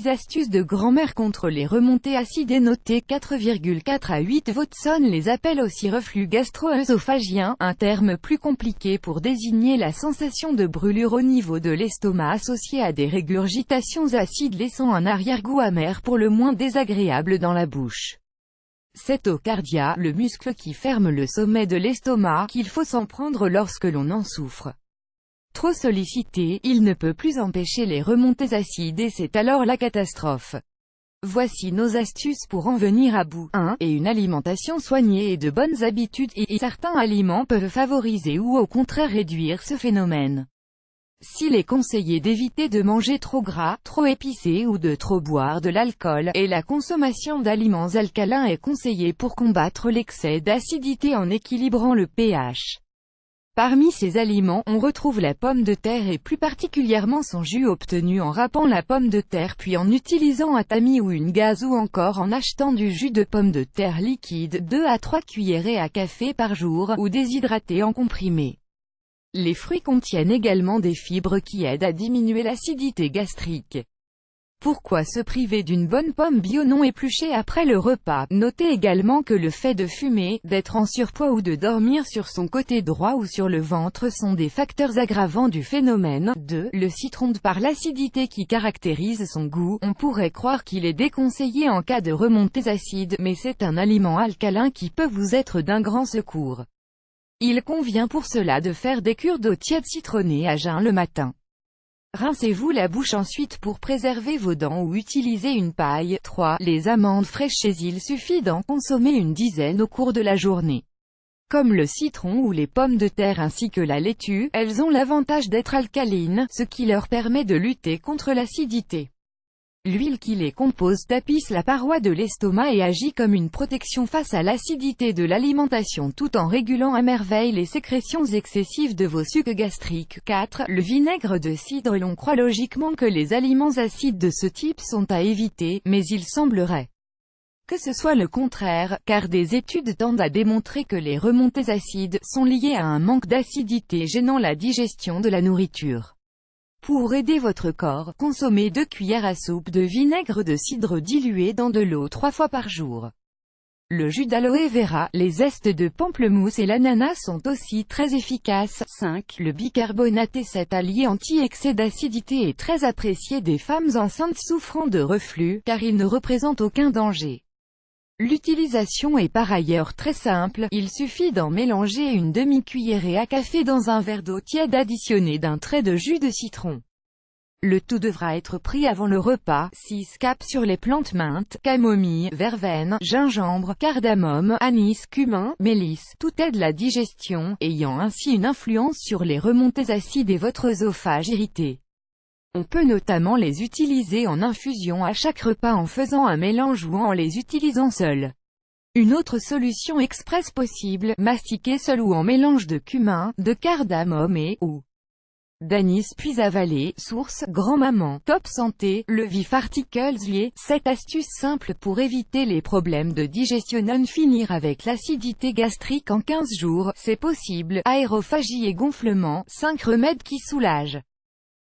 6 astuces de grand-mère contre les remontées acidées. Notez 4,4 à 8 Watson les appelle aussi reflux gastro-œsophagien, un terme plus compliqué pour désigner la sensation de brûlure au niveau de l'estomac associée à des régurgitations acides laissant un arrière-goût amer pour le moins désagréable dans la bouche. C'est au cardia, le muscle qui ferme le sommet de l'estomac, qu'il faut s'en prendre lorsque l'on en souffre. Trop sollicité, il ne peut plus empêcher les remontées acides et c'est alors la catastrophe. Voici nos astuces pour en venir à bout. 1. Et une alimentation soignée et de bonnes habitudes et certains aliments peuvent favoriser ou au contraire réduire ce phénomène. S'il est conseillé d'éviter de manger trop gras, trop épicé ou de trop boire de l'alcool, et la consommation d'aliments alcalins est conseillée pour combattre l'excès d'acidité en équilibrant le pH. Parmi ces aliments, on retrouve la pomme de terre et plus particulièrement son jus obtenu en râpant la pomme de terre puis en utilisant un tamis ou une gaze ou encore en achetant du jus de pomme de terre liquide, 2 à 3 cuillerées à café par jour, ou déshydraté en comprimé. Les fruits contiennent également des fibres qui aident à diminuer l'acidité gastrique. Pourquoi se priver d'une bonne pomme bio non épluchée après le repas? Notez également que le fait de fumer, d'être en surpoids ou de dormir sur son côté droit ou sur le ventre sont des facteurs aggravants du phénomène. 2. Le citron par l'acidité qui caractérise son goût, on pourrait croire qu'il est déconseillé en cas de remontées acides, mais c'est un aliment alcalin qui peut vous être d'un grand secours. Il convient pour cela de faire des cures d'eau tiède citronnée à jeun le matin. Rincez-vous la bouche ensuite pour préserver vos dents ou utilisez une paille. 3. Les amandes fraîches. Il suffit d'en consommer une dizaine au cours de la journée. Comme le citron ou les pommes de terre ainsi que la laitue, elles ont l'avantage d'être alcalines, ce qui leur permet de lutter contre l'acidité. L'huile qui les compose tapisse la paroi de l'estomac et agit comme une protection face à l'acidité de l'alimentation tout en régulant à merveille les sécrétions excessives de vos sucs gastriques. 4. Le vinaigre de cidre. L'on croit logiquement que les aliments acides de ce type sont à éviter, mais il semblerait que ce soit le contraire, car des études tendent à démontrer que les remontées acides sont liées à un manque d'acidité gênant la digestion de la nourriture. Pour aider votre corps, consommez 2 cuillères à soupe de vinaigre de cidre dilué dans de l'eau 3 fois par jour. Le jus d'aloe vera, les zestes de pamplemousse et l'ananas sont aussi très efficaces. 5. Le bicarbonate. Cet allié anti-excès d'acidité est très apprécié des femmes enceintes souffrant de reflux, car il ne représente aucun danger. L'utilisation est par ailleurs très simple, il suffit d'en mélanger une demi-cuillerée à café dans un verre d'eau tiède additionné d'un trait de jus de citron. Le tout devra être pris avant le repas. 6. Cap sur les plantes. Menthe, camomille, verveine, gingembre, cardamome, anis, cumin, mélisse, tout aide la digestion, ayant ainsi une influence sur les remontées acides et votre œsophage irrité. On peut notamment les utiliser en infusion à chaque repas en faisant un mélange ou en les utilisant seuls. Une autre solution express possible, mastiquer seul ou en mélange de cumin, de cardamome et ou d'anis puis avaler. Source, Grand-Maman, Top Santé, le Vif Articles lié. 7 astuces simples pour éviter les problèmes de digestion. Finir avec l'acidité gastrique en 15 jours, c'est possible. Aérophagie et gonflement, 5 remèdes qui soulagent